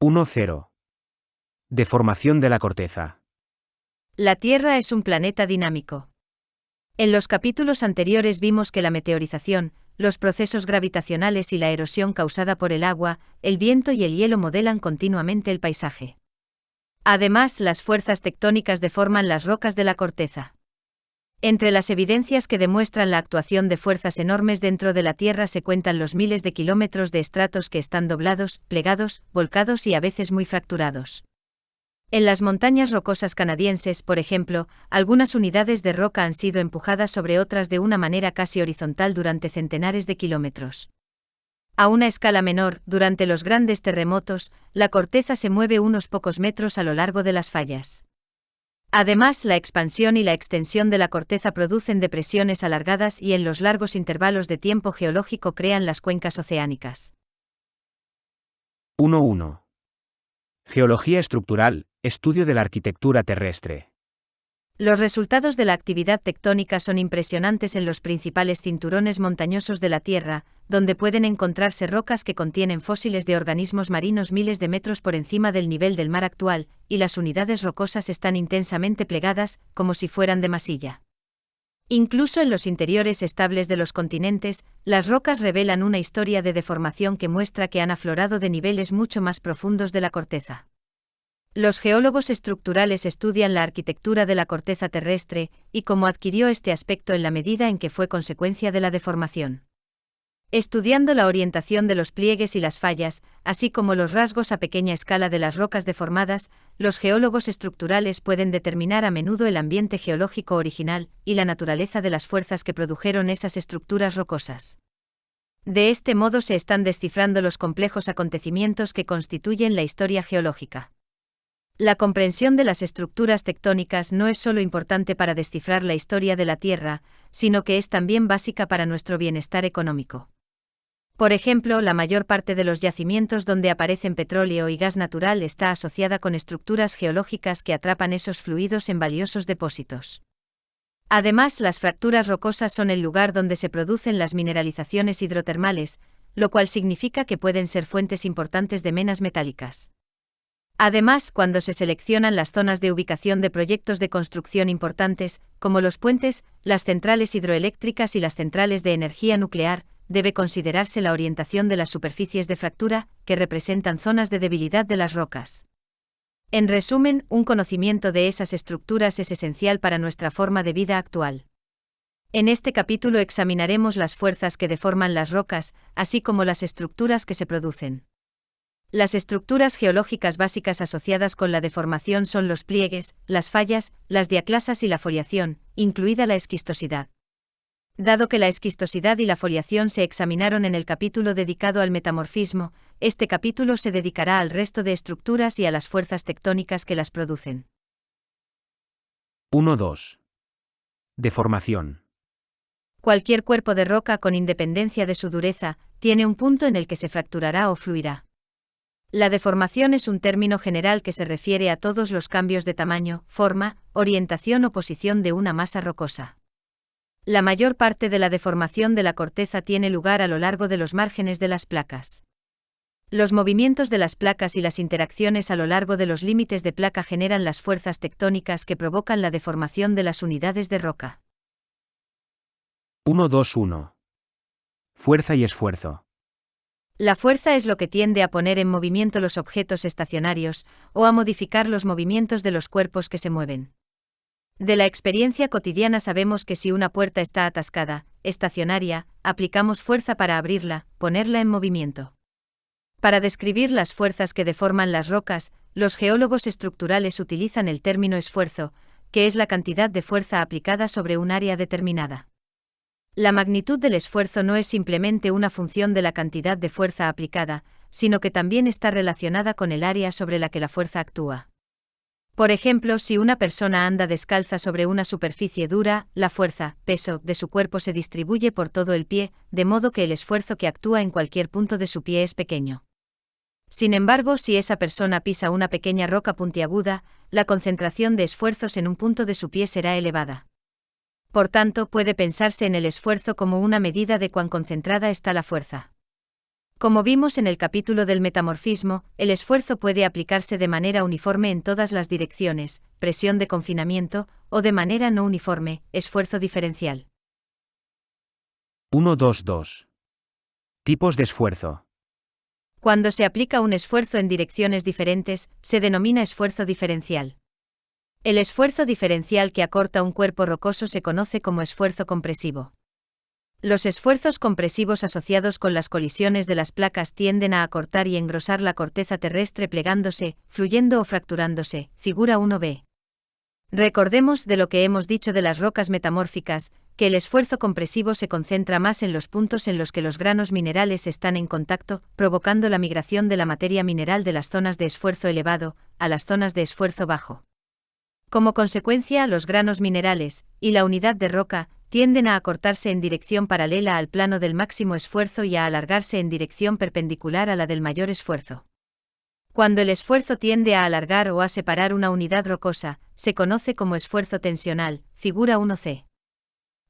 1.0. Deformación de la corteza. La Tierra es un planeta dinámico. En los capítulos anteriores vimos que la meteorización, los procesos gravitacionales y la erosión causada por el agua, el viento y el hielo modelan continuamente el paisaje. Además, las fuerzas tectónicas deforman las rocas de la corteza. Entre las evidencias que demuestran la actuación de fuerzas enormes dentro de la Tierra se cuentan los miles de kilómetros de estratos que están doblados, plegados, volcados y a veces muy fracturados. En las montañas rocosas canadienses, por ejemplo, algunas unidades de roca han sido empujadas sobre otras de una manera casi horizontal durante centenares de kilómetros. A una escala menor, durante los grandes terremotos, la corteza se mueve unos pocos metros a lo largo de las fallas. Además, la expansión y la extensión de la corteza producen depresiones alargadas y en los largos intervalos de tiempo geológico crean las cuencas oceánicas. 1.1. Geología estructural, estudio de la arquitectura terrestre. Los resultados de la actividad tectónica son impresionantes en los principales cinturones montañosos de la Tierra, donde pueden encontrarse rocas que contienen fósiles de organismos marinos miles de metros por encima del nivel del mar actual, y las unidades rocosas están intensamente plegadas, como si fueran de masilla. Incluso en los interiores estables de los continentes, las rocas revelan una historia de deformación que muestra que han aflorado de niveles mucho más profundos de la corteza. Los geólogos estructurales estudian la arquitectura de la corteza terrestre y cómo adquirió este aspecto en la medida en que fue consecuencia de la deformación. Estudiando la orientación de los pliegues y las fallas, así como los rasgos a pequeña escala de las rocas deformadas, los geólogos estructurales pueden determinar a menudo el ambiente geológico original y la naturaleza de las fuerzas que produjeron esas estructuras rocosas. De este modo se están descifrando los complejos acontecimientos que constituyen la historia geológica. La comprensión de las estructuras tectónicas no es solo importante para descifrar la historia de la Tierra, sino que es también básica para nuestro bienestar económico. Por ejemplo, la mayor parte de los yacimientos donde aparecen petróleo y gas natural está asociada con estructuras geológicas que atrapan esos fluidos en valiosos depósitos. Además, las fracturas rocosas son el lugar donde se producen las mineralizaciones hidrotermales, lo cual significa que pueden ser fuentes importantes de menas metálicas. Además, cuando se seleccionan las zonas de ubicación de proyectos de construcción importantes, como los puentes, las centrales hidroeléctricas y las centrales de energía nuclear, debe considerarse la orientación de las superficies de fractura, que representan zonas de debilidad de las rocas. En resumen, un conocimiento de esas estructuras es esencial para nuestra forma de vida actual. En este capítulo examinaremos las fuerzas que deforman las rocas, así como las estructuras que se producen. Las estructuras geológicas básicas asociadas con la deformación son los pliegues, las fallas, las diaclasas y la foliación, incluida la esquistosidad. Dado que la esquistosidad y la foliación se examinaron en el capítulo dedicado al metamorfismo, este capítulo se dedicará al resto de estructuras y a las fuerzas tectónicas que las producen. 1.2. Deformación. Cualquier cuerpo de roca, con independencia de su dureza, tiene un punto en el que se fracturará o fluirá. La deformación es un término general que se refiere a todos los cambios de tamaño, forma, orientación o posición de una masa rocosa. La mayor parte de la deformación de la corteza tiene lugar a lo largo de los márgenes de las placas. Los movimientos de las placas y las interacciones a lo largo de los límites de placa generan las fuerzas tectónicas que provocan la deformación de las unidades de roca. 1.2.1. Fuerza y esfuerzo. La fuerza es lo que tiende a poner en movimiento los objetos estacionarios, o a modificar los movimientos de los cuerpos que se mueven. De la experiencia cotidiana sabemos que si una puerta está atascada, estacionaria, aplicamos fuerza para abrirla, ponerla en movimiento. Para describir las fuerzas que deforman las rocas, los geólogos estructurales utilizan el término esfuerzo, que es la cantidad de fuerza aplicada sobre un área determinada. La magnitud del esfuerzo no es simplemente una función de la cantidad de fuerza aplicada, sino que también está relacionada con el área sobre la que la fuerza actúa. Por ejemplo, si una persona anda descalza sobre una superficie dura, la fuerza, peso, de su cuerpo se distribuye por todo el pie, de modo que el esfuerzo que actúa en cualquier punto de su pie es pequeño. Sin embargo, si esa persona pisa una pequeña roca puntiaguda, la concentración de esfuerzos en un punto de su pie será elevada. Por tanto, puede pensarse en el esfuerzo como una medida de cuán concentrada está la fuerza. Como vimos en el capítulo del metamorfismo, el esfuerzo puede aplicarse de manera uniforme en todas las direcciones, presión de confinamiento, o de manera no uniforme, esfuerzo diferencial. 1.2.2. Tipos de esfuerzo. Cuando se aplica un esfuerzo en direcciones diferentes, se denomina esfuerzo diferencial. El esfuerzo diferencial que acorta un cuerpo rocoso se conoce como esfuerzo compresivo. Los esfuerzos compresivos asociados con las colisiones de las placas tienden a acortar y engrosar la corteza terrestre plegándose, fluyendo o fracturándose, figura 1b. Recordemos de lo que hemos dicho de las rocas metamórficas, que el esfuerzo compresivo se concentra más en los puntos en los que los granos minerales están en contacto, provocando la migración de la materia mineral de las zonas de esfuerzo elevado a las zonas de esfuerzo bajo. Como consecuencia, los granos minerales y la unidad de roca tienden a acortarse en dirección paralela al plano del máximo esfuerzo y a alargarse en dirección perpendicular a la del mayor esfuerzo. Cuando el esfuerzo tiende a alargar o a separar una unidad rocosa, se conoce como esfuerzo tensional, figura 1c.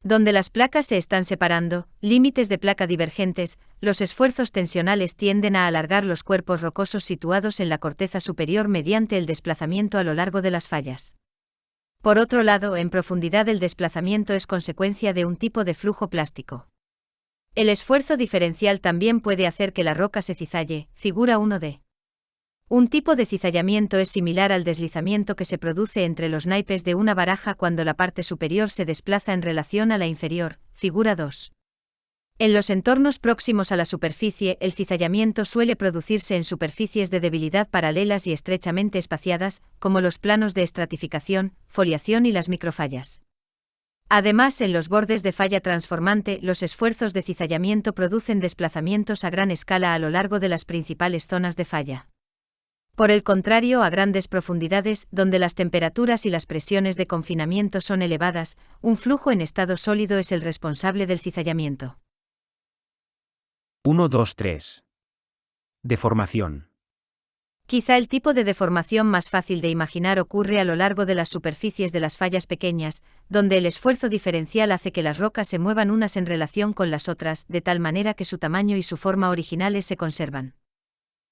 Donde las placas se están separando, límites de placa divergentes, los esfuerzos tensionales tienden a alargar los cuerpos rocosos situados en la corteza superior mediante el desplazamiento a lo largo de las fallas. Por otro lado, en profundidad el desplazamiento es consecuencia de un tipo de flujo plástico. El esfuerzo diferencial también puede hacer que la roca se cizalle, figura 1d. Un tipo de cizallamiento es similar al deslizamiento que se produce entre los naipes de una baraja cuando la parte superior se desplaza en relación a la inferior, figura 2. En los entornos próximos a la superficie, el cizallamiento suele producirse en superficies de debilidad paralelas y estrechamente espaciadas, como los planos de estratificación, foliación y las microfallas. Además, en los bordes de falla transformante, los esfuerzos de cizallamiento producen desplazamientos a gran escala a lo largo de las principales zonas de falla. Por el contrario, a grandes profundidades, donde las temperaturas y las presiones de confinamiento son elevadas, un flujo en estado sólido es el responsable del cizallamiento. 1.2.3. Deformación. Quizá el tipo de deformación más fácil de imaginar ocurre a lo largo de las superficies de las fallas pequeñas, donde el esfuerzo diferencial hace que las rocas se muevan unas en relación con las otras, de tal manera que su tamaño y su forma originales se conservan.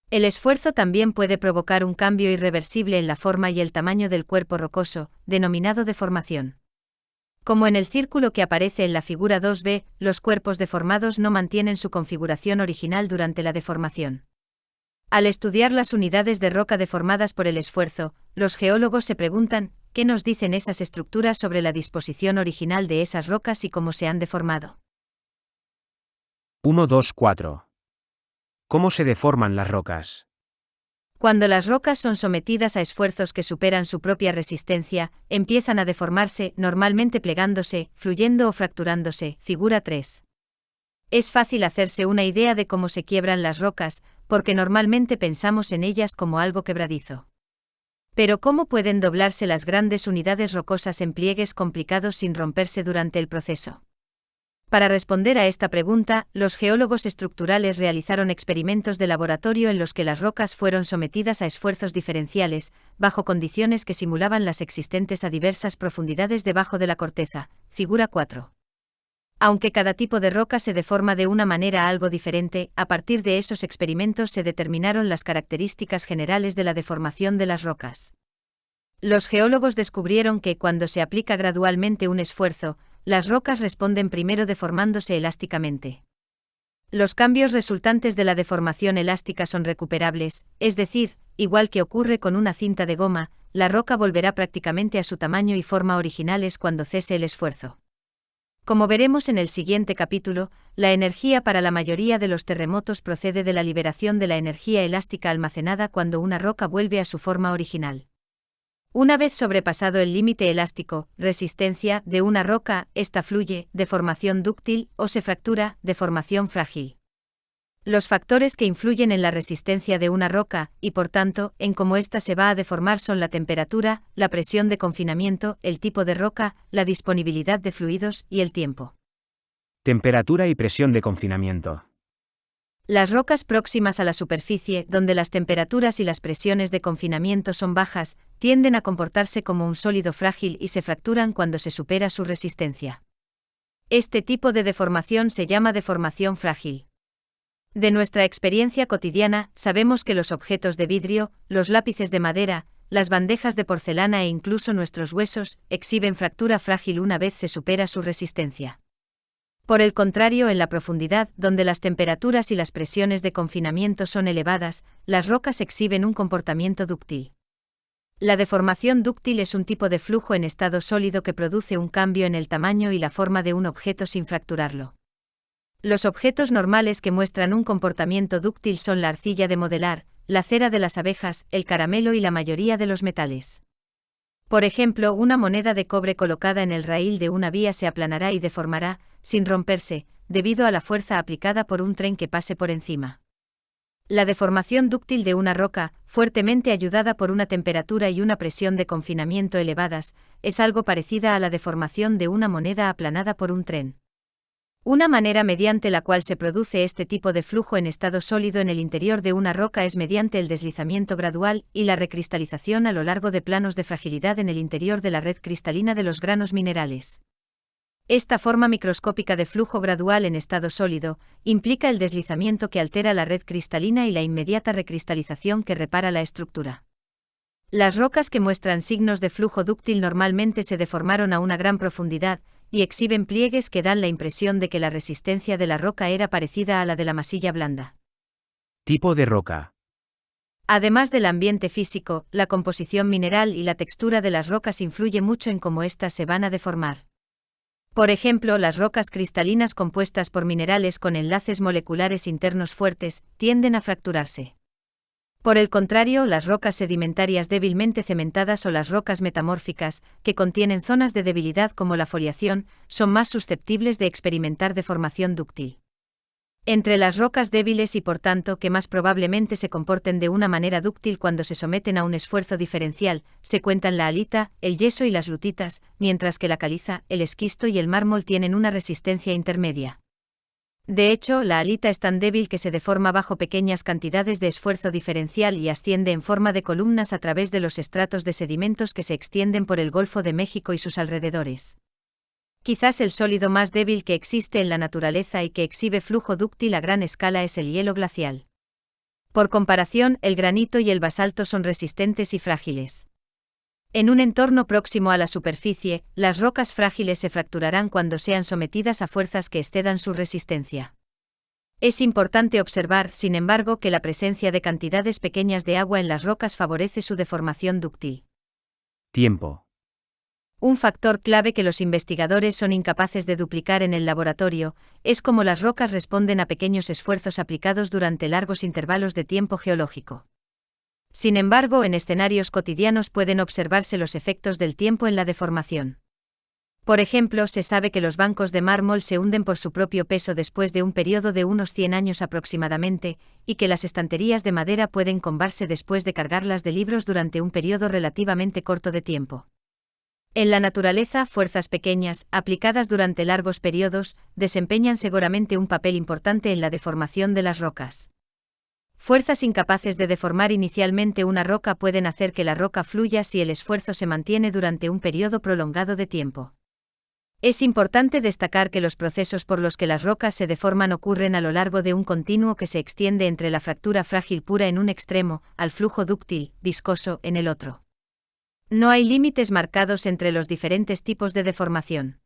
El esfuerzo también puede provocar un cambio irreversible en la forma y el tamaño del cuerpo rocoso, denominado deformación. Como en el círculo que aparece en la figura 2b, los cuerpos deformados no mantienen su configuración original durante la deformación. Al estudiar las unidades de roca deformadas por el esfuerzo, los geólogos se preguntan, ¿qué nos dicen esas estructuras sobre la disposición original de esas rocas y cómo se han deformado? 1.2.4. ¿Cómo se deforman las rocas? Cuando las rocas son sometidas a esfuerzos que superan su propia resistencia, empiezan a deformarse, normalmente plegándose, fluyendo o fracturándose, figura 3. Es fácil hacerse una idea de cómo se quiebran las rocas, porque normalmente pensamos en ellas como algo quebradizo. Pero ¿cómo pueden doblarse las grandes unidades rocosas en pliegues complicados sin romperse durante el proceso? Para responder a esta pregunta, los geólogos estructurales realizaron experimentos de laboratorio en los que las rocas fueron sometidas a esfuerzos diferenciales, bajo condiciones que simulaban las existentes a diversas profundidades debajo de la corteza, figura 4. Aunque cada tipo de roca se deforma de una manera algo diferente, a partir de esos experimentos se determinaron las características generales de la deformación de las rocas. Los geólogos descubrieron que cuando se aplica gradualmente un esfuerzo, las rocas responden primero deformándose elásticamente. Los cambios resultantes de la deformación elástica son recuperables, es decir, igual que ocurre con una cinta de goma, la roca volverá prácticamente a su tamaño y forma originales cuando cese el esfuerzo. Como veremos en el siguiente capítulo, la energía para la mayoría de los terremotos procede de la liberación de la energía elástica almacenada cuando una roca vuelve a su forma original. Una vez sobrepasado el límite elástico, resistencia, de una roca, esta fluye, deformación dúctil, o se fractura, deformación frágil. Los factores que influyen en la resistencia de una roca, y por tanto, en cómo ésta se va a deformar son la temperatura, la presión de confinamiento, el tipo de roca, la disponibilidad de fluidos y el tiempo. Temperatura y presión de confinamiento. Las rocas próximas a la superficie, donde las temperaturas y las presiones de confinamiento son bajas, tienden a comportarse como un sólido frágil y se fracturan cuando se supera su resistencia. Este tipo de deformación se llama deformación frágil. De nuestra experiencia cotidiana, sabemos que los objetos de vidrio, los lápices de madera, las bandejas de porcelana e incluso nuestros huesos, exhiben fractura frágil una vez se supera su resistencia. Por el contrario, en la profundidad, donde las temperaturas y las presiones de confinamiento son elevadas, las rocas exhiben un comportamiento dúctil. La deformación dúctil es un tipo de flujo en estado sólido que produce un cambio en el tamaño y la forma de un objeto sin fracturarlo. Los objetos normales que muestran un comportamiento dúctil son la arcilla de modelar, la cera de las abejas, el caramelo y la mayoría de los metales. Por ejemplo, una moneda de cobre colocada en el raíl de una vía se aplanará y deformará, sin romperse, debido a la fuerza aplicada por un tren que pase por encima. La deformación dúctil de una roca, fuertemente ayudada por una temperatura y una presión de confinamiento elevadas, es algo parecida a la deformación de una moneda aplanada por un tren. Una manera mediante la cual se produce este tipo de flujo en estado sólido en el interior de una roca es mediante el deslizamiento gradual y la recristalización a lo largo de planos de fragilidad en el interior de la red cristalina de los granos minerales. Esta forma microscópica de flujo gradual en estado sólido implica el deslizamiento que altera la red cristalina y la inmediata recristalización que repara la estructura. Las rocas que muestran signos de flujo dúctil normalmente se deformaron a una gran profundidad y exhiben pliegues que dan la impresión de que la resistencia de la roca era parecida a la de la masilla blanda. Tipo de roca. Además del ambiente físico, la composición mineral y la textura de las rocas influye mucho en cómo éstas se van a deformar. Por ejemplo, las rocas cristalinas compuestas por minerales con enlaces moleculares internos fuertes tienden a fracturarse. Por el contrario, las rocas sedimentarias débilmente cementadas o las rocas metamórficas, que contienen zonas de debilidad como la foliación, son más susceptibles de experimentar deformación dúctil. Entre las rocas débiles y por tanto que más probablemente se comporten de una manera dúctil cuando se someten a un esfuerzo diferencial, se cuentan la halita, el yeso y las lutitas, mientras que la caliza, el esquisto y el mármol tienen una resistencia intermedia. De hecho, la halita es tan débil que se deforma bajo pequeñas cantidades de esfuerzo diferencial y asciende en forma de columnas a través de los estratos de sedimentos que se extienden por el Golfo de México y sus alrededores. Quizás el sólido más débil que existe en la naturaleza y que exhibe flujo dúctil a gran escala es el hielo glacial. Por comparación, el granito y el basalto son resistentes y frágiles. En un entorno próximo a la superficie, las rocas frágiles se fracturarán cuando sean sometidas a fuerzas que excedan su resistencia. Es importante observar, sin embargo, que la presencia de cantidades pequeñas de agua en las rocas favorece su deformación dúctil. Tiempo. Un factor clave que los investigadores son incapaces de duplicar en el laboratorio es cómo las rocas responden a pequeños esfuerzos aplicados durante largos intervalos de tiempo geológico. Sin embargo, en escenarios cotidianos pueden observarse los efectos del tiempo en la deformación. Por ejemplo, se sabe que los bancos de mármol se hunden por su propio peso después de un periodo de unos 100 años aproximadamente, y que las estanterías de madera pueden combarse después de cargarlas de libros durante un periodo relativamente corto de tiempo. En la naturaleza, fuerzas pequeñas, aplicadas durante largos periodos, desempeñan seguramente un papel importante en la deformación de las rocas. Fuerzas incapaces de deformar inicialmente una roca pueden hacer que la roca fluya si el esfuerzo se mantiene durante un periodo prolongado de tiempo. Es importante destacar que los procesos por los que las rocas se deforman ocurren a lo largo de un continuo que se extiende entre la fractura frágil pura en un extremo, al flujo dúctil, viscoso, en el otro. No hay límites marcados entre los diferentes tipos de deformación.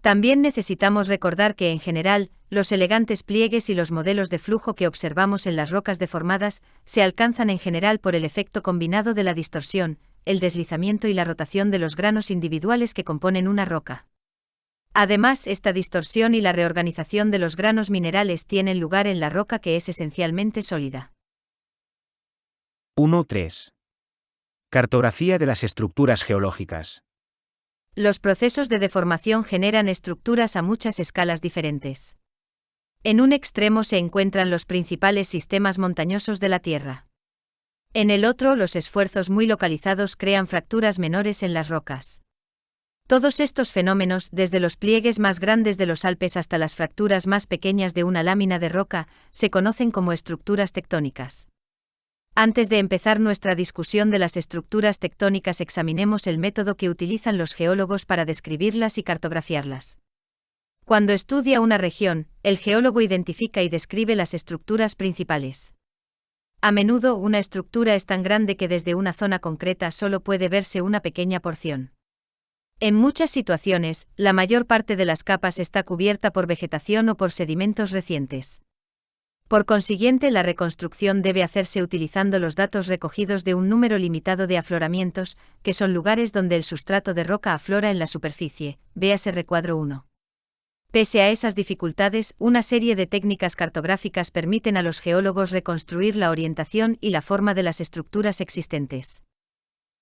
También necesitamos recordar que, en general, los elegantes pliegues y los modelos de flujo que observamos en las rocas deformadas se alcanzan en general por el efecto combinado de la distorsión, el deslizamiento y la rotación de los granos individuales que componen una roca. Además, esta distorsión y la reorganización de los granos minerales tienen lugar en la roca que es esencialmente sólida. 1.3. Cartografía de las estructuras geológicas. Los procesos de deformación generan estructuras a muchas escalas diferentes. En un extremo se encuentran los principales sistemas montañosos de la Tierra. En el otro, los esfuerzos muy localizados crean fracturas menores en las rocas. Todos estos fenómenos, desde los pliegues más grandes de los Alpes hasta las fracturas más pequeñas de una lámina de roca, se conocen como estructuras tectónicas. Antes de empezar nuestra discusión de las estructuras tectónicas, examinemos el método que utilizan los geólogos para describirlas y cartografiarlas. Cuando estudia una región, el geólogo identifica y describe las estructuras principales. A menudo una estructura es tan grande que desde una zona concreta solo puede verse una pequeña porción. En muchas situaciones, la mayor parte de las capas está cubierta por vegetación o por sedimentos recientes. Por consiguiente, la reconstrucción debe hacerse utilizando los datos recogidos de un número limitado de afloramientos, que son lugares donde el sustrato de roca aflora en la superficie, véase recuadro 1. Pese a esas dificultades, una serie de técnicas cartográficas permiten a los geólogos reconstruir la orientación y la forma de las estructuras existentes.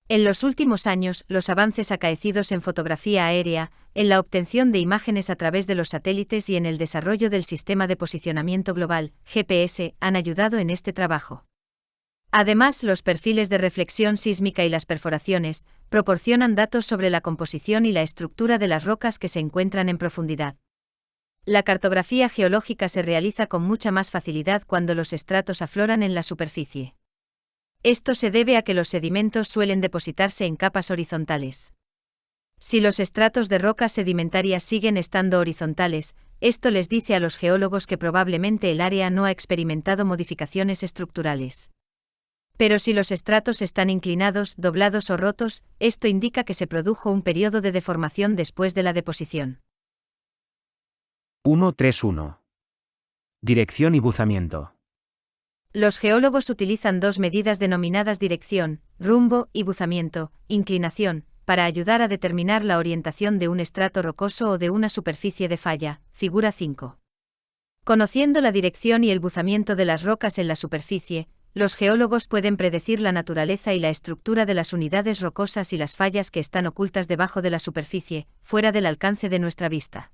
En los últimos años, los avances acaecidos en fotografía aérea, en la obtención de imágenes a través de los satélites y en el desarrollo del Sistema de Posicionamiento Global, GPS, han ayudado en este trabajo. Además, los perfiles de reflexión sísmica y las perforaciones proporcionan datos sobre la composición y la estructura de las rocas que se encuentran en profundidad. La cartografía geológica se realiza con mucha más facilidad cuando los estratos afloran en la superficie. Esto se debe a que los sedimentos suelen depositarse en capas horizontales. Si los estratos de rocas sedimentarias siguen estando horizontales, esto les dice a los geólogos que probablemente el área no ha experimentado modificaciones estructurales. Pero si los estratos están inclinados, doblados o rotos, esto indica que se produjo un periodo de deformación después de la deposición. 1.3.1. Dirección y buzamiento. Los geólogos utilizan dos medidas denominadas dirección, rumbo, y buzamiento, inclinación, para ayudar a determinar la orientación de un estrato rocoso o de una superficie de falla, figura 5. Conociendo la dirección y el buzamiento de las rocas en la superficie, los geólogos pueden predecir la naturaleza y la estructura de las unidades rocosas y las fallas que están ocultas debajo de la superficie, fuera del alcance de nuestra vista.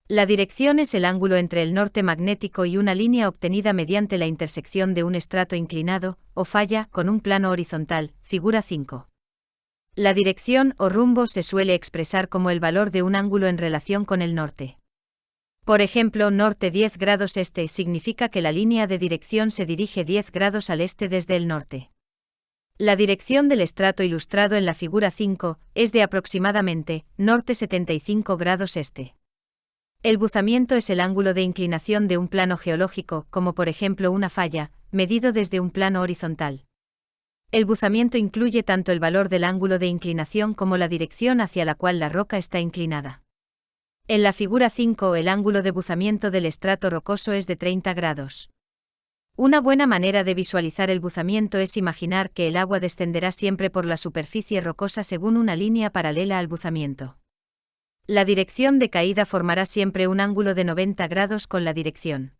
La dirección es el ángulo entre el norte magnético y una línea obtenida mediante la intersección de un estrato inclinado, o falla, con un plano horizontal, figura 5. La dirección o rumbo se suele expresar como el valor de un ángulo en relación con el norte. Por ejemplo, norte 10 grados este significa que la línea de dirección se dirige 10 grados al este desde el norte. La dirección del estrato ilustrado en la figura 5 es de aproximadamente norte 75 grados este. El buzamiento es el ángulo de inclinación de un plano geológico, como por ejemplo una falla, medido desde un plano horizontal. El buzamiento incluye tanto el valor del ángulo de inclinación como la dirección hacia la cual la roca está inclinada. En la figura 5, el ángulo de buzamiento del estrato rocoso es de 30 grados. Una buena manera de visualizar el buzamiento es imaginar que el agua descenderá siempre por la superficie rocosa según una línea paralela al buzamiento. La dirección de caída formará siempre un ángulo de 90 grados con la dirección.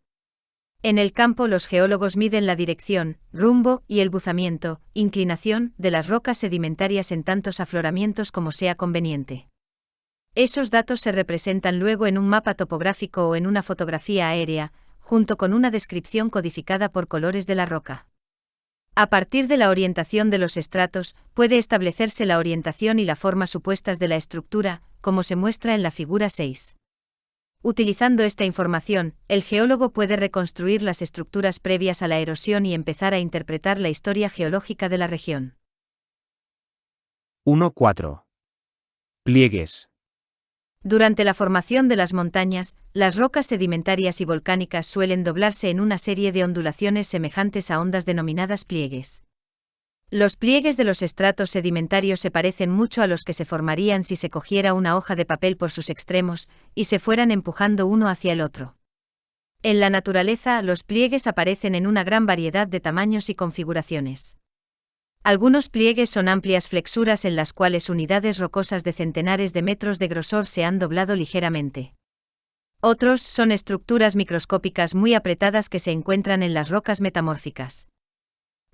En el campo, los geólogos miden la dirección, rumbo y el buzamiento, inclinación, de las rocas sedimentarias en tantos afloramientos como sea conveniente. Esos datos se representan luego en un mapa topográfico o en una fotografía aérea, junto con una descripción codificada por colores de la roca. A partir de la orientación de los estratos, puede establecerse la orientación y la forma supuestas de la estructura, como se muestra en la figura 6. Utilizando esta información, el geólogo puede reconstruir las estructuras previas a la erosión y empezar a interpretar la historia geológica de la región. 1.4. Pliegues. Durante la formación de las montañas, las rocas sedimentarias y volcánicas suelen doblarse en una serie de ondulaciones semejantes a ondas denominadas pliegues. Los pliegues de los estratos sedimentarios se parecen mucho a los que se formarían si se cogiera una hoja de papel por sus extremos y se fueran empujando uno hacia el otro. En la naturaleza, los pliegues aparecen en una gran variedad de tamaños y configuraciones. Algunos pliegues son amplias flexuras en las cuales unidades rocosas de centenares de metros de grosor se han doblado ligeramente. Otros son estructuras microscópicas muy apretadas que se encuentran en las rocas metamórficas.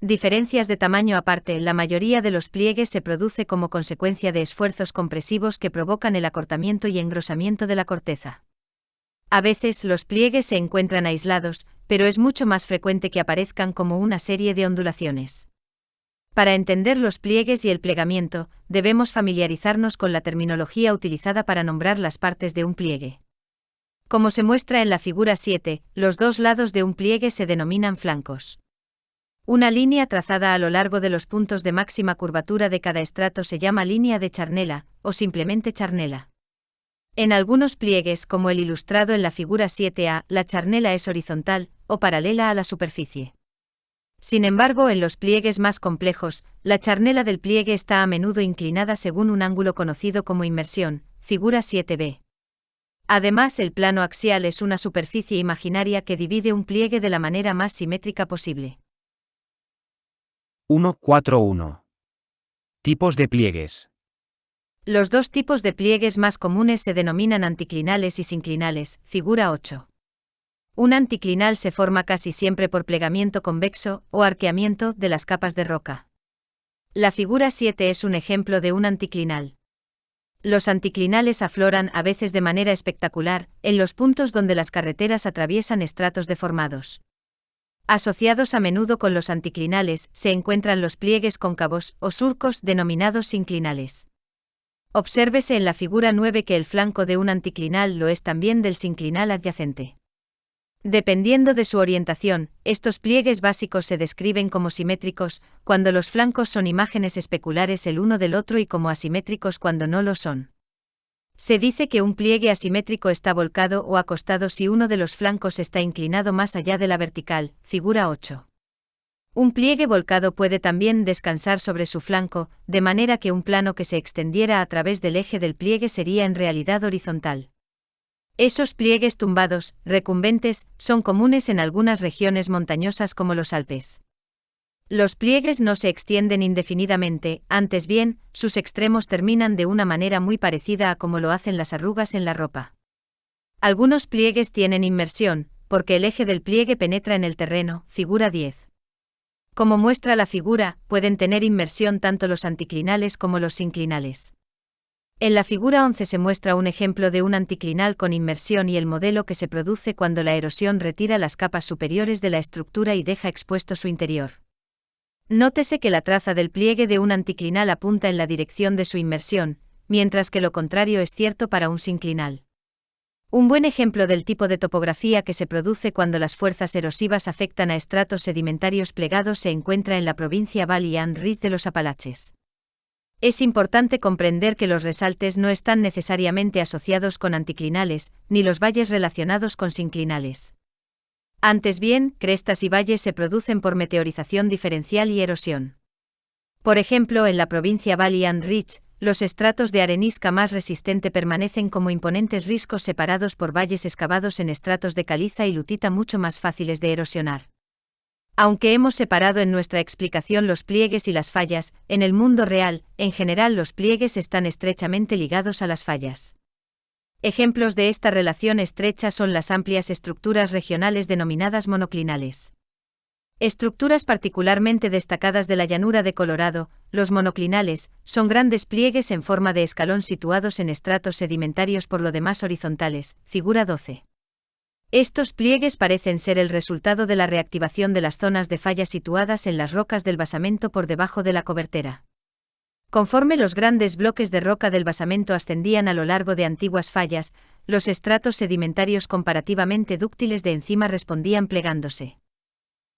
Diferencias de tamaño aparte, la mayoría de los pliegues se produce como consecuencia de esfuerzos compresivos que provocan el acortamiento y engrosamiento de la corteza. A veces los pliegues se encuentran aislados, pero es mucho más frecuente que aparezcan como una serie de ondulaciones. Para entender los pliegues y el plegamiento, debemos familiarizarnos con la terminología utilizada para nombrar las partes de un pliegue. Como se muestra en la figura 7, los dos lados de un pliegue se denominan flancos. Una línea trazada a lo largo de los puntos de máxima curvatura de cada estrato se llama línea de charnela, o simplemente charnela. En algunos pliegues, como el ilustrado en la figura 7a, la charnela es horizontal, o paralela a la superficie. Sin embargo, en los pliegues más complejos, la charnela del pliegue está a menudo inclinada según un ángulo conocido como inmersión, figura 7b. Además, el plano axial es una superficie imaginaria que divide un pliegue de la manera más simétrica posible. 1.4.1. Tipos de pliegues. Los dos tipos de pliegues más comunes se denominan anticlinales y sinclinales, figura 8. Un anticlinal se forma casi siempre por plegamiento convexo o arqueamiento de las capas de roca. La figura 7 es un ejemplo de un anticlinal. Los anticlinales afloran a veces de manera espectacular en los puntos donde las carreteras atraviesan estratos deformados. Asociados a menudo con los anticlinales se encuentran los pliegues cóncavos o surcos denominados sinclinales. Obsérvese en la figura 9 que el flanco de un anticlinal lo es también del sinclinal adyacente. Dependiendo de su orientación, estos pliegues básicos se describen como simétricos cuando los flancos son imágenes especulares el uno del otro y como asimétricos cuando no lo son. Se dice que un pliegue asimétrico está volcado o acostado si uno de los flancos está inclinado más allá de la vertical, figura 8. Un pliegue volcado puede también descansar sobre su flanco, de manera que un plano que se extendiera a través del eje del pliegue sería en realidad horizontal. Esos pliegues tumbados, recumbentes, son comunes en algunas regiones montañosas como los Alpes. Los pliegues no se extienden indefinidamente, antes bien, sus extremos terminan de una manera muy parecida a como lo hacen las arrugas en la ropa. Algunos pliegues tienen inmersión, porque el eje del pliegue penetra en el terreno, figura 10. Como muestra la figura, pueden tener inmersión tanto los anticlinales como los sinclinales. En la figura 11 se muestra un ejemplo de un anticlinal con inmersión y el modelo que se produce cuando la erosión retira las capas superiores de la estructura y deja expuesto su interior. Nótese que la traza del pliegue de un anticlinal apunta en la dirección de su inmersión, mientras que lo contrario es cierto para un sinclinal. Un buen ejemplo del tipo de topografía que se produce cuando las fuerzas erosivas afectan a estratos sedimentarios plegados se encuentra en la provincia Valley and Ridge de los Apalaches. Es importante comprender que los resaltes no están necesariamente asociados con anticlinales, ni los valles relacionados con sinclinales. Antes bien, crestas y valles se producen por meteorización diferencial y erosión. Por ejemplo, en la provincia Valley and Ridge, los estratos de arenisca más resistente permanecen como imponentes riscos separados por valles excavados en estratos de caliza y lutita mucho más fáciles de erosionar. Aunque hemos separado en nuestra explicación los pliegues y las fallas, en el mundo real, en general los pliegues están estrechamente ligados a las fallas. Ejemplos de esta relación estrecha son las amplias estructuras regionales denominadas monoclinales. Estructuras particularmente destacadas de la llanura de Colorado, los monoclinales, son grandes pliegues en forma de escalón situados en estratos sedimentarios por lo demás horizontales, figura 12. Estos pliegues parecen ser el resultado de la reactivación de las zonas de falla situadas en las rocas del basamento por debajo de la cobertera. Conforme los grandes bloques de roca del basamento ascendían a lo largo de antiguas fallas, los estratos sedimentarios comparativamente dúctiles de encima respondían plegándose.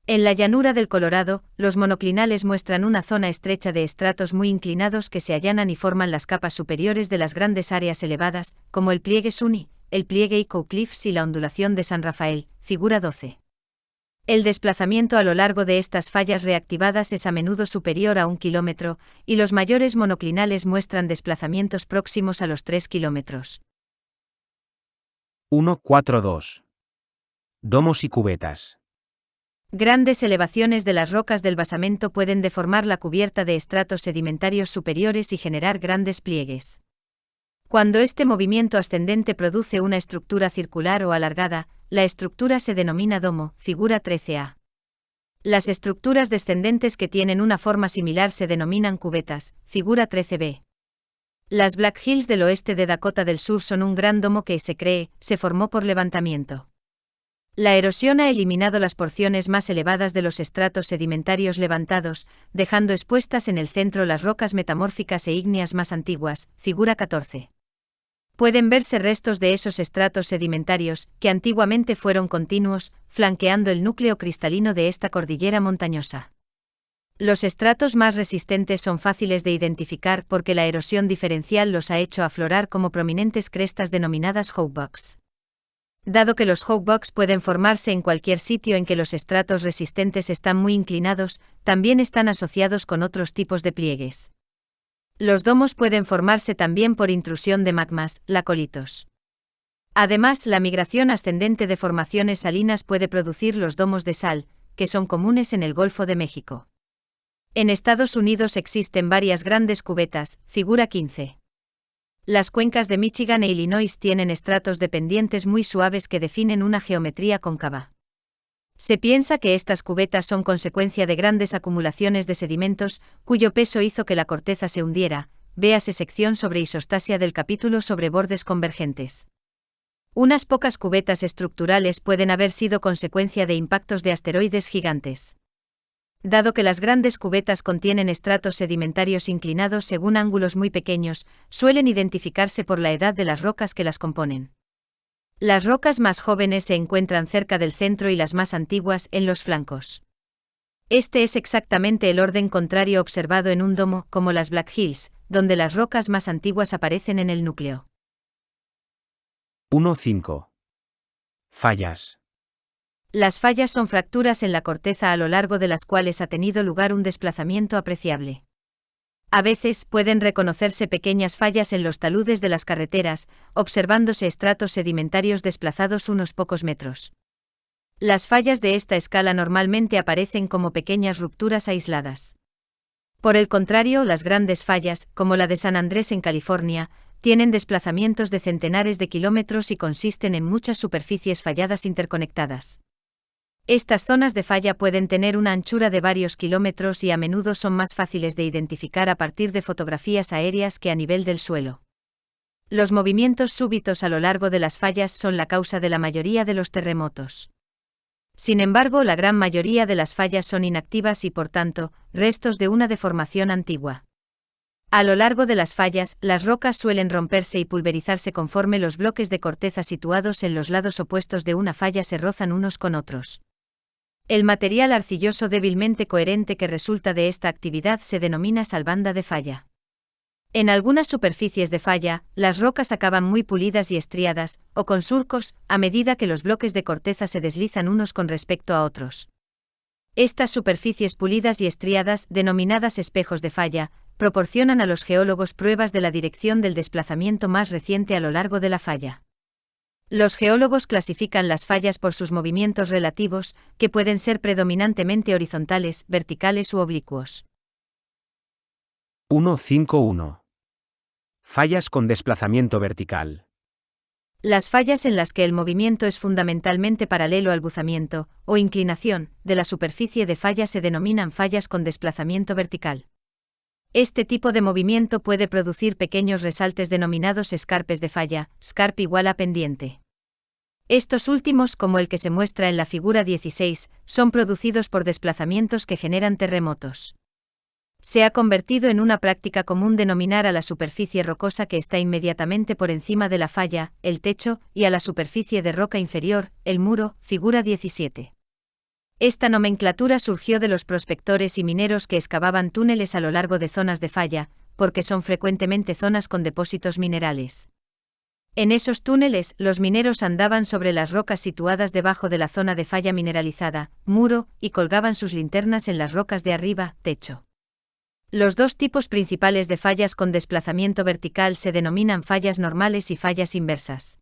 En la llanura del Colorado, los monoclinales muestran una zona estrecha de estratos muy inclinados que se allanan y forman las capas superiores de las grandes áreas elevadas, como el pliegue Sunny, el pliegue Echo Cliffs y la ondulación de San Rafael, figura 12. El desplazamiento a lo largo de estas fallas reactivadas es a menudo superior a 1 kilómetro, y los mayores monoclinales muestran desplazamientos próximos a los 3 kilómetros. 1.4.2. Domos y cubetas. Grandes elevaciones de las rocas del basamento pueden deformar la cubierta de estratos sedimentarios superiores y generar grandes pliegues. Cuando este movimiento ascendente produce una estructura circular o alargada, la estructura se denomina domo, figura 13a. Las estructuras descendentes que tienen una forma similar se denominan cubetas, figura 13b. Las Black Hills del oeste de Dakota del Sur son un gran domo que se formó por levantamiento. La erosión ha eliminado las porciones más elevadas de los estratos sedimentarios levantados, dejando expuestas en el centro las rocas metamórficas e ígneas más antiguas, figura 14. Pueden verse restos de esos estratos sedimentarios, que antiguamente fueron continuos, flanqueando el núcleo cristalino de esta cordillera montañosa. Los estratos más resistentes son fáciles de identificar porque la erosión diferencial los ha hecho aflorar como prominentes crestas denominadas hubbocks. Dado que los hubbocks pueden formarse en cualquier sitio en que los estratos resistentes están muy inclinados, también están asociados con otros tipos de pliegues. Los domos pueden formarse también por intrusión de magmas, lacolitos. Además, la migración ascendente de formaciones salinas puede producir los domos de sal, que son comunes en el Golfo de México. En Estados Unidos existen varias grandes cubetas, figura 15. Las cuencas de Michigan e Illinois tienen estratos de pendientes muy suaves que definen una geometría cóncava. Se piensa que estas cubetas son consecuencia de grandes acumulaciones de sedimentos, cuyo peso hizo que la corteza se hundiera. Véase sección sobre isostasia del capítulo sobre bordes convergentes. Unas pocas cubetas estructurales pueden haber sido consecuencia de impactos de asteroides gigantes. Dado que las grandes cubetas contienen estratos sedimentarios inclinados según ángulos muy pequeños, suelen identificarse por la edad de las rocas que las componen. Las rocas más jóvenes se encuentran cerca del centro y las más antiguas en los flancos. Este es exactamente el orden contrario observado en un domo, como las Black Hills, donde las rocas más antiguas aparecen en el núcleo. 1.5. Fallas. Las fallas son fracturas en la corteza a lo largo de las cuales ha tenido lugar un desplazamiento apreciable. A veces pueden reconocerse pequeñas fallas en los taludes de las carreteras, observándose estratos sedimentarios desplazados unos pocos metros. Las fallas de esta escala normalmente aparecen como pequeñas rupturas aisladas. Por el contrario, las grandes fallas, como la de San Andrés en California, tienen desplazamientos de centenares de kilómetros y consisten en muchas superficies falladas interconectadas. Estas zonas de falla pueden tener una anchura de varios kilómetros y a menudo son más fáciles de identificar a partir de fotografías aéreas que a nivel del suelo. Los movimientos súbitos a lo largo de las fallas son la causa de la mayoría de los terremotos. Sin embargo, la gran mayoría de las fallas son inactivas y, por tanto, restos de una deformación antigua. A lo largo de las fallas, las rocas suelen romperse y pulverizarse conforme los bloques de corteza situados en los lados opuestos de una falla se rozan unos con otros. El material arcilloso débilmente coherente que resulta de esta actividad se denomina salbanda de falla. En algunas superficies de falla, las rocas acaban muy pulidas y estriadas, o con surcos, a medida que los bloques de corteza se deslizan unos con respecto a otros. Estas superficies pulidas y estriadas, denominadas espejos de falla, proporcionan a los geólogos pruebas de la dirección del desplazamiento más reciente a lo largo de la falla. Los geólogos clasifican las fallas por sus movimientos relativos, que pueden ser predominantemente horizontales, verticales u oblicuos. 1.5.1. Fallas con desplazamiento vertical. Las fallas en las que el movimiento es fundamentalmente paralelo al buzamiento, o inclinación, de la superficie de falla se denominan fallas con desplazamiento vertical. Este tipo de movimiento puede producir pequeños resaltes denominados escarpes de falla, scarp igual a pendiente. Estos últimos, como el que se muestra en la figura 16, son producidos por desplazamientos que generan terremotos. Se ha convertido en una práctica común denominar a la superficie rocosa que está inmediatamente por encima de la falla, el techo, y a la superficie de roca inferior, el muro, figura 17. Esta nomenclatura surgió de los prospectores y mineros que excavaban túneles a lo largo de zonas de falla, porque son frecuentemente zonas con depósitos minerales. En esos túneles, los mineros andaban sobre las rocas situadas debajo de la zona de falla mineralizada, muro, y colgaban sus linternas en las rocas de arriba, techo. Los dos tipos principales de fallas con desplazamiento vertical se denominan fallas normales y fallas inversas.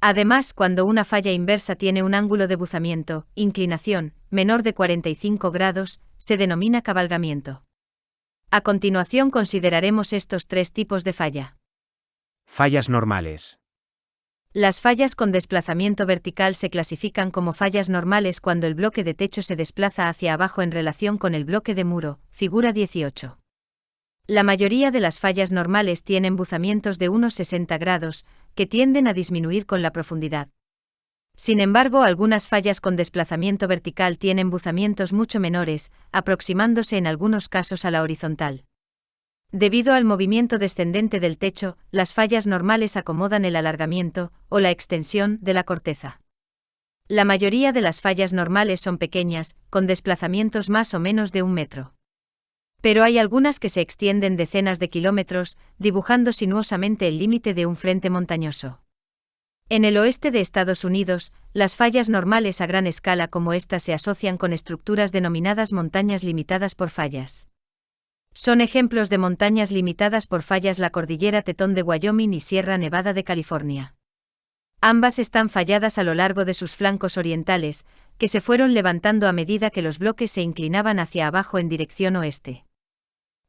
Además, cuando una falla inversa tiene un ángulo de buzamiento, inclinación, menor de 45 grados, se denomina cabalgamiento. A continuación consideraremos estos tres tipos de falla. Fallas normales. Las fallas con desplazamiento vertical se clasifican como fallas normales cuando el bloque de techo se desplaza hacia abajo en relación con el bloque de muro, figura 18. La mayoría de las fallas normales tienen buzamientos de unos 60 grados, que tienden a disminuir con la profundidad. Sin embargo, algunas fallas con desplazamiento vertical tienen buzamientos mucho menores, aproximándose en algunos casos a la horizontal. Debido al movimiento descendente del techo, las fallas normales acomodan el alargamiento, o la extensión, de la corteza. La mayoría de las fallas normales son pequeñas, con desplazamientos más o menos de 1 metro. Pero hay algunas que se extienden decenas de kilómetros, dibujando sinuosamente el límite de un frente montañoso. En el oeste de Estados Unidos, las fallas normales a gran escala como esta se asocian con estructuras denominadas montañas limitadas por fallas. Son ejemplos de montañas limitadas por fallas la Cordillera Tetón de Wyoming y Sierra Nevada de California. Ambas están falladas a lo largo de sus flancos orientales, que se fueron levantando a medida que los bloques se inclinaban hacia abajo en dirección oeste.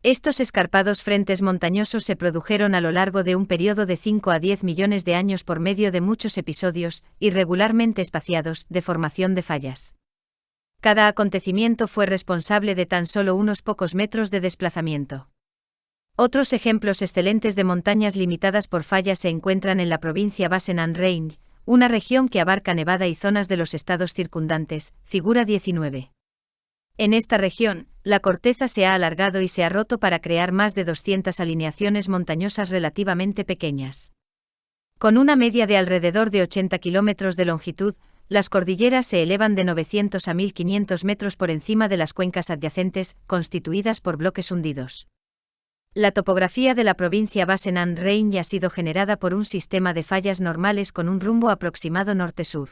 Estos escarpados frentes montañosos se produjeron a lo largo de un periodo de 5 a 10 millones de años por medio de muchos episodios, irregularmente espaciados, de formación de fallas. Cada acontecimiento fue responsable de tan solo unos pocos metros de desplazamiento. Otros ejemplos excelentes de montañas limitadas por fallas se encuentran en la provincia Basin and Range, una región que abarca Nevada y zonas de los estados circundantes, figura 19. En esta región, la corteza se ha alargado y se ha roto para crear más de 200 alineaciones montañosas relativamente pequeñas. Con una media de alrededor de 80 kilómetros de longitud, las cordilleras se elevan de 900 a 1500 metros por encima de las cuencas adyacentes, constituidas por bloques hundidos. La topografía de la provincia Basin and Range ha sido generada por un sistema de fallas normales con un rumbo aproximado norte-sur.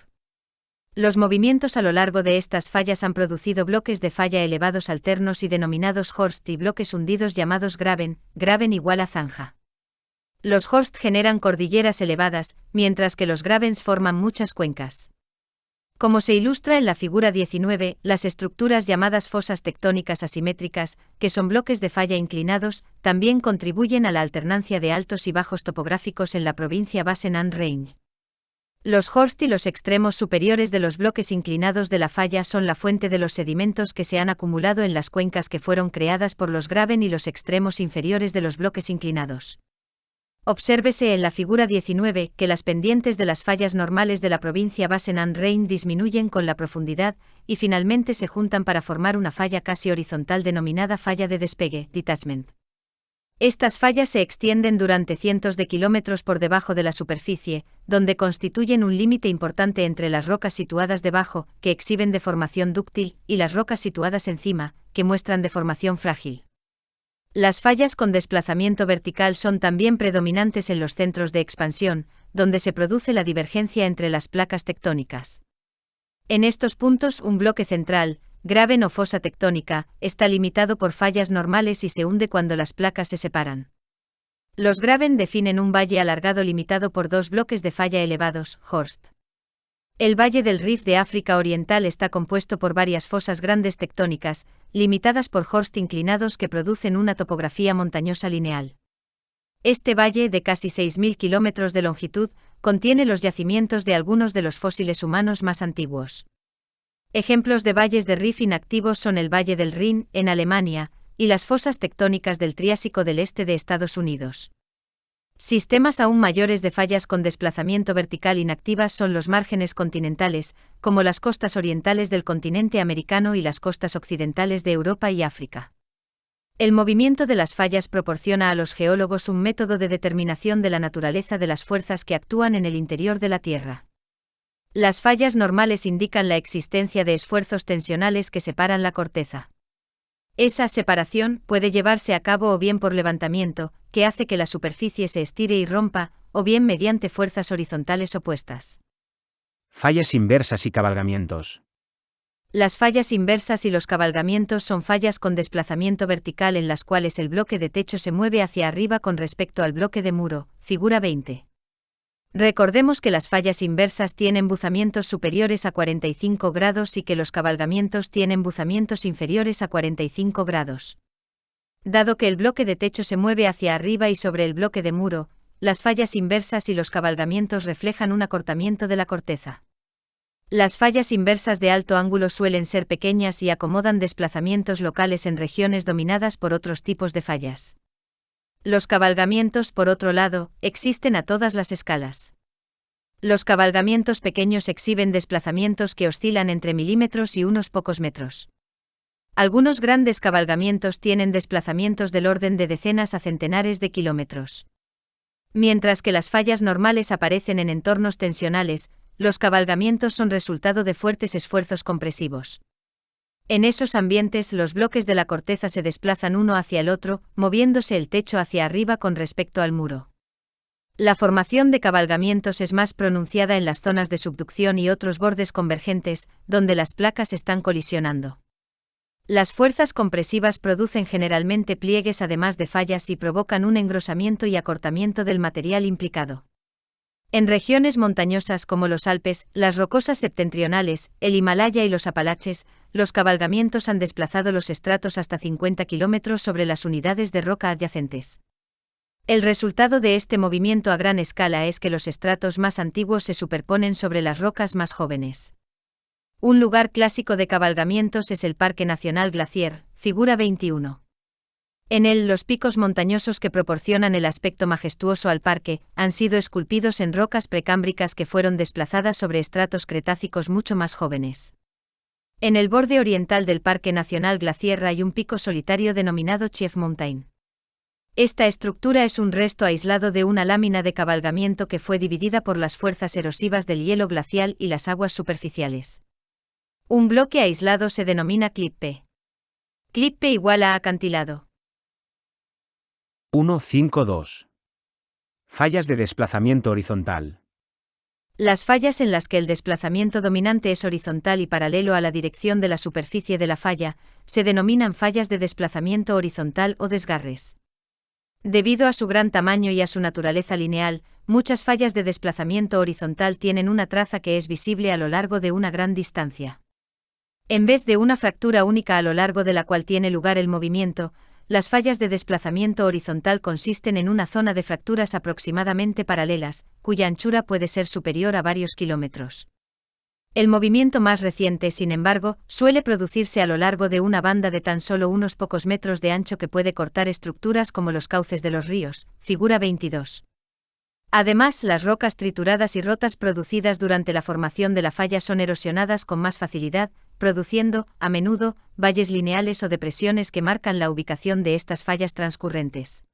Los movimientos a lo largo de estas fallas han producido bloques de falla elevados alternos y denominados horst y bloques hundidos llamados graben igual a zanja. Los horst generan cordilleras elevadas, mientras que los gravens forman muchas cuencas. Como se ilustra en la figura 19, las estructuras llamadas fosas tectónicas asimétricas, que son bloques de falla inclinados, también contribuyen a la alternancia de altos y bajos topográficos en la provincia Basin and Range. Los horst y los extremos superiores de los bloques inclinados de la falla son la fuente de los sedimentos que se han acumulado en las cuencas que fueron creadas por los graben y los extremos inferiores de los bloques inclinados. Obsérvese en la figura 19 que las pendientes de las fallas normales de la provincia Basin and Range disminuyen con la profundidad y finalmente se juntan para formar una falla casi horizontal denominada falla de despegue, detachment. Estas fallas se extienden durante cientos de kilómetros por debajo de la superficie, donde constituyen un límite importante entre las rocas situadas debajo, que exhiben deformación dúctil, y las rocas situadas encima, que muestran deformación frágil. Las fallas con desplazamiento vertical son también predominantes en los centros de expansión, donde se produce la divergencia entre las placas tectónicas. En estos puntos, un bloque central, graben o fosa tectónica, está limitado por fallas normales y se hunde cuando las placas se separan. Los graben definen un valle alargado limitado por dos bloques de falla elevados, horst. El Valle del Rift de África Oriental está compuesto por varias fosas grandes tectónicas, limitadas por horst inclinados que producen una topografía montañosa lineal. Este valle, de casi 6.000 kilómetros de longitud, contiene los yacimientos de algunos de los fósiles humanos más antiguos. Ejemplos de valles de rift inactivos son el Valle del Rin, en Alemania, y las fosas tectónicas del Triásico del este de Estados Unidos. Sistemas aún mayores de fallas con desplazamiento vertical inactivas son los márgenes continentales, como las costas orientales del continente americano y las costas occidentales de Europa y África. El movimiento de las fallas proporciona a los geólogos un método de determinación de la naturaleza de las fuerzas que actúan en el interior de la Tierra. Las fallas normales indican la existencia de esfuerzos tensionales que separan la corteza. Esa separación puede llevarse a cabo o bien por levantamiento, que hace que la superficie se estire y rompa, o bien mediante fuerzas horizontales opuestas. Fallas inversas y cabalgamientos. Las fallas inversas y los cabalgamientos son fallas con desplazamiento vertical en las cuales el bloque de techo se mueve hacia arriba con respecto al bloque de muro, figura 20. Recordemos que las fallas inversas tienen buzamientos superiores a 45 grados y que los cabalgamientos tienen buzamientos inferiores a 45 grados. Dado que el bloque de techo se mueve hacia arriba y sobre el bloque de muro, las fallas inversas y los cabalgamientos reflejan un acortamiento de la corteza. Las fallas inversas de alto ángulo suelen ser pequeñas y acomodan desplazamientos locales en regiones dominadas por otros tipos de fallas. Los cabalgamientos, por otro lado, existen a todas las escalas. Los cabalgamientos pequeños exhiben desplazamientos que oscilan entre milímetros y unos pocos metros. Algunos grandes cabalgamientos tienen desplazamientos del orden de decenas a centenares de kilómetros. Mientras que las fallas normales aparecen en entornos tensionales, los cabalgamientos son resultado de fuertes esfuerzos compresivos. En esos ambientes los bloques de la corteza se desplazan uno hacia el otro, moviéndose el techo hacia arriba con respecto al muro. La formación de cabalgamientos es más pronunciada en las zonas de subducción y otros bordes convergentes, donde las placas están colisionando. Las fuerzas compresivas producen generalmente pliegues además de fallas y provocan un engrosamiento y acortamiento del material implicado. En regiones montañosas como los Alpes, las rocosas septentrionales, el Himalaya y los Apalaches, los cabalgamientos han desplazado los estratos hasta 50 kilómetros sobre las unidades de roca adyacentes. El resultado de este movimiento a gran escala es que los estratos más antiguos se superponen sobre las rocas más jóvenes. Un lugar clásico de cabalgamientos es el Parque Nacional Glacier, figura 21. En él los picos montañosos que proporcionan el aspecto majestuoso al parque han sido esculpidos en rocas precámbricas que fueron desplazadas sobre estratos cretácicos mucho más jóvenes. En el borde oriental del Parque Nacional Glacier hay un pico solitario denominado Chief Mountain. Esta estructura es un resto aislado de una lámina de cabalgamiento que fue dividida por las fuerzas erosivas del hielo glacial y las aguas superficiales. Un bloque aislado se denomina clippe. Clippe igual a acantilado. 1.5.2. Fallas de desplazamiento horizontal. Las fallas en las que el desplazamiento dominante es horizontal y paralelo a la dirección de la superficie de la falla, se denominan fallas de desplazamiento horizontal o desgarres. Debido a su gran tamaño y a su naturaleza lineal, muchas fallas de desplazamiento horizontal tienen una traza que es visible a lo largo de una gran distancia. En vez de una fractura única a lo largo de la cual tiene lugar el movimiento, las fallas de desplazamiento horizontal consisten en una zona de fracturas aproximadamente paralelas, cuya anchura puede ser superior a varios kilómetros. El movimiento más reciente, sin embargo, suele producirse a lo largo de una banda de tan solo unos pocos metros de ancho que puede cortar estructuras como los cauces de los ríos, figura 22. Además, las rocas trituradas y rotas producidas durante la formación de la falla son erosionadas con más facilidad, produciendo, a menudo, valles lineales o depresiones que marcan la ubicación de estas fallas transcurrentes.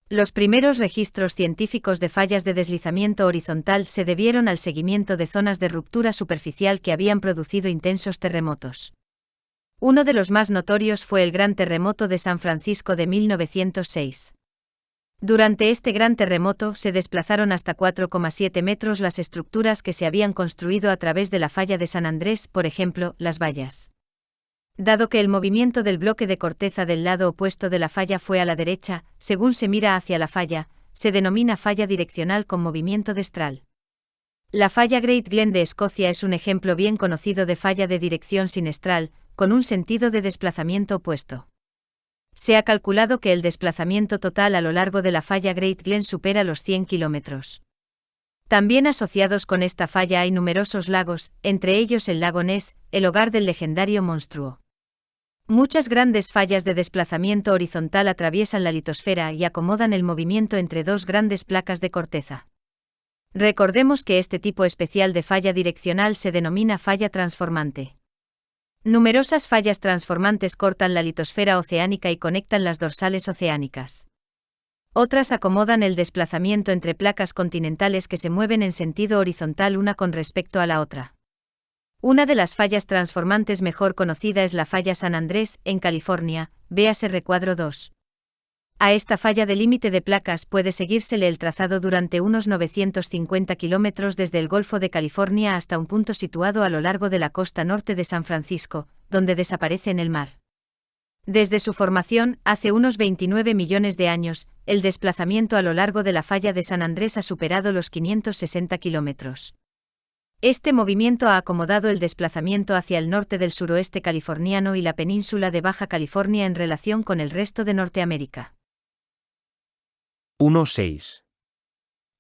Los primeros registros científicos de fallas de deslizamiento horizontal se debieron al seguimiento de zonas de ruptura superficial que habían producido intensos terremotos. Uno de los más notorios fue el Gran Terremoto de San Francisco de 1906. Durante este gran terremoto se desplazaron hasta 4,7 metros las estructuras que se habían construido a través de la falla de San Andrés, por ejemplo, las vallas. Dado que el movimiento del bloque de corteza del lado opuesto de la falla fue a la derecha, según se mira hacia la falla, se denomina falla direccional con movimiento destral. La falla Great Glen de Escocia es un ejemplo bien conocido de falla de dirección sinestral, con un sentido de desplazamiento opuesto. Se ha calculado que el desplazamiento total a lo largo de la falla Great Glen supera los 100 kilómetros. También asociados con esta falla hay numerosos lagos, entre ellos el lago Ness, el hogar del legendario monstruo. Muchas grandes fallas de desplazamiento horizontal atraviesan la litosfera y acomodan el movimiento entre dos grandes placas de corteza. Recordemos que este tipo especial de falla direccional se denomina falla transformante. Numerosas fallas transformantes cortan la litosfera oceánica y conectan las dorsales oceánicas. Otras acomodan el desplazamiento entre placas continentales que se mueven en sentido horizontal una con respecto a la otra. Una de las fallas transformantes mejor conocida es la falla San Andrés, en California, véase recuadro 2. A esta falla de límite de placas puede seguírsele el trazado durante unos 950 kilómetros desde el Golfo de California hasta un punto situado a lo largo de la costa norte de San Francisco, donde desaparece en el mar. Desde su formación, hace unos 29 millones de años, el desplazamiento a lo largo de la falla de San Andrés ha superado los 560 kilómetros. Este movimiento ha acomodado el desplazamiento hacia el norte del suroeste californiano y la península de Baja California en relación con el resto de Norteamérica. 1.6.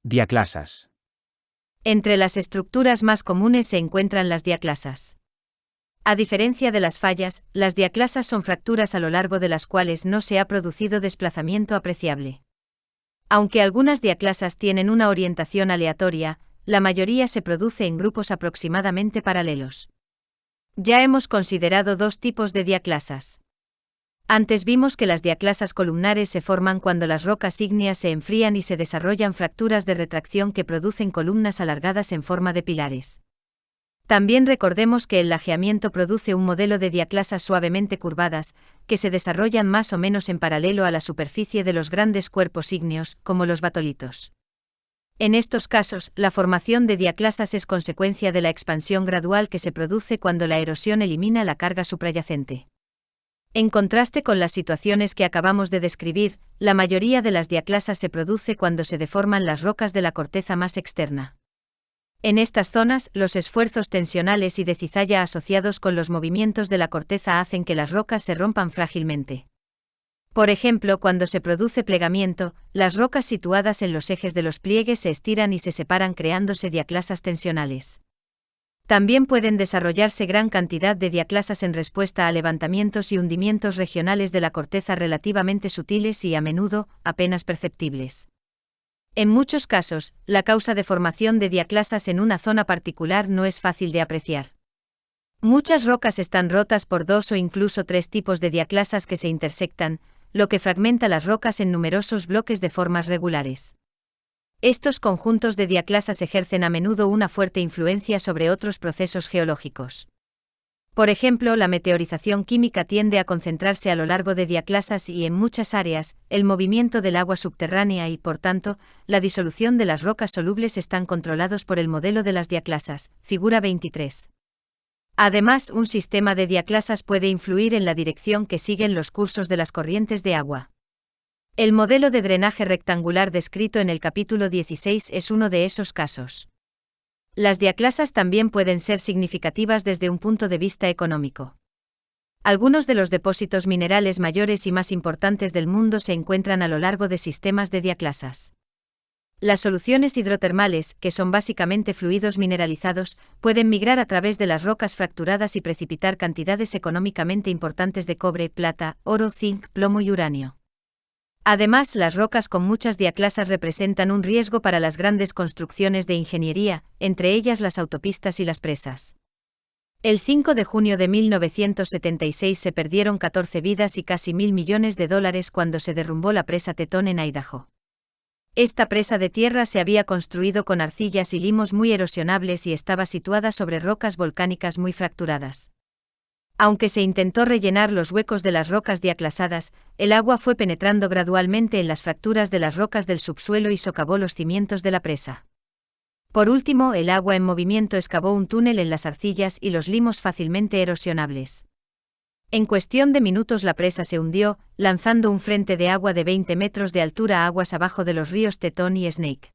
Diaclasas. Entre las estructuras más comunes se encuentran las diaclasas. A diferencia de las fallas, las diaclasas son fracturas a lo largo de las cuales no se ha producido desplazamiento apreciable. Aunque algunas diaclasas tienen una orientación aleatoria, la mayoría se produce en grupos aproximadamente paralelos. Ya hemos considerado dos tipos de diaclasas. Antes vimos que las diaclasas columnares se forman cuando las rocas ígneas se enfrían y se desarrollan fracturas de retracción que producen columnas alargadas en forma de pilares. También recordemos que el lajeamiento produce un modelo de diaclasas suavemente curvadas, que se desarrollan más o menos en paralelo a la superficie de los grandes cuerpos ígneos, como los batolitos. En estos casos, la formación de diaclasas es consecuencia de la expansión gradual que se produce cuando la erosión elimina la carga suprayacente. En contraste con las situaciones que acabamos de describir, la mayoría de las diaclasas se produce cuando se deforman las rocas de la corteza más externa. En estas zonas, los esfuerzos tensionales y de cizalla asociados con los movimientos de la corteza hacen que las rocas se rompan frágilmente. Por ejemplo, cuando se produce plegamiento, las rocas situadas en los ejes de los pliegues se estiran y se separan creándose diaclasas tensionales. También pueden desarrollarse gran cantidad de diaclasas en respuesta a levantamientos y hundimientos regionales de la corteza relativamente sutiles y, a menudo, apenas perceptibles. En muchos casos, la causa de formación de diaclasas en una zona particular no es fácil de apreciar. Muchas rocas están rotas por 2 o incluso 3 tipos de diaclasas que se intersectan, lo que fragmenta las rocas en numerosos bloques de formas regulares. Estos conjuntos de diaclasas ejercen a menudo una fuerte influencia sobre otros procesos geológicos. Por ejemplo, la meteorización química tiende a concentrarse a lo largo de diaclasas y, en muchas áreas, el movimiento del agua subterránea y, por tanto, la disolución de las rocas solubles están controlados por el modelo de las diaclasas, figura 23. Además, un sistema de diaclasas puede influir en la dirección que siguen los cursos de las corrientes de agua. El modelo de drenaje rectangular descrito en el capítulo 16 es uno de esos casos. Las diaclasas también pueden ser significativas desde un punto de vista económico. Algunos de los depósitos minerales mayores y más importantes del mundo se encuentran a lo largo de sistemas de diaclasas. Las soluciones hidrotermales, que son básicamente fluidos mineralizados, pueden migrar a través de las rocas fracturadas y precipitar cantidades económicamente importantes de cobre, plata, oro, zinc, plomo y uranio. Además, las rocas con muchas diaclasas representan un riesgo para las grandes construcciones de ingeniería, entre ellas las autopistas y las presas. El 5 de junio de 1976 se perdieron 14 vidas y casi $1.000 millones cuando se derrumbó la presa Tetón en Idaho. Esta presa de tierra se había construido con arcillas y limos muy erosionables y estaba situada sobre rocas volcánicas muy fracturadas. Aunque se intentó rellenar los huecos de las rocas diaclasadas, el agua fue penetrando gradualmente en las fracturas de las rocas del subsuelo y socavó los cimientos de la presa. Por último, el agua en movimiento excavó un túnel en las arcillas y los limos fácilmente erosionables. En cuestión de minutos la presa se hundió, lanzando un frente de agua de 20 metros de altura aguas abajo de los ríos Tetón y Snake.